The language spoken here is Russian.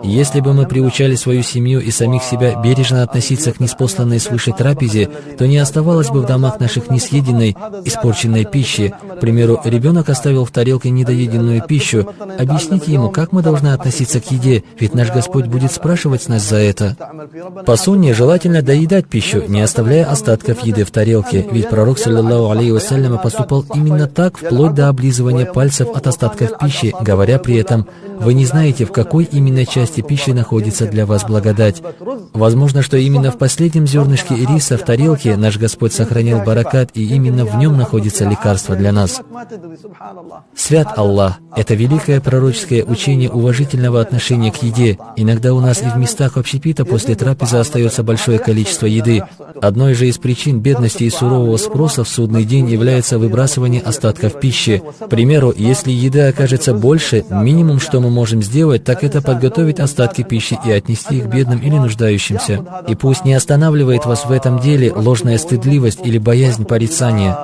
Если бы мы приучали свою семью и самих себя бережно относиться к ниспосланной свыше трапезе, то не оставалось бы в домах наших несъеденной, испорченной пищи. К примеру, ребенок оставил в тарелке недоеденную пищу. Объясните ему, как мы должны относиться к еде, ведь наш Господь будет спрашивать нас за это. По сунне желательно доедать пищу, не оставляя остатков еды в тарелке, ведь пророк, саллаллаху алейхи вассаляма, поступал именно так, вплоть до облизывания пальцев от остатков пищи, говоря при этом: «Вы не знаете, в какой именно части пищи находится для вас благодать». Возможно, что именно в последнем зернышке риса в тарелке наш Господь сохранил баракат, и именно в нем находится лекарство для нас. Свят Аллах! Это великое пророческое учение уважительного отношения к еде. Иногда у нас и в местах общепита после трапезы остается большое количество еды. Одной же из причин бедности и сурового спроса в судный день является выбрасывание остатков пищи. К примеру, если еды окажется больше, минимум, что мы можем сделать, так это подготовить остатки пищи и отнести их бедным или нуждающимся. И пусть не останавливает вас в этом деле ложная стыдливость или боязнь порицания.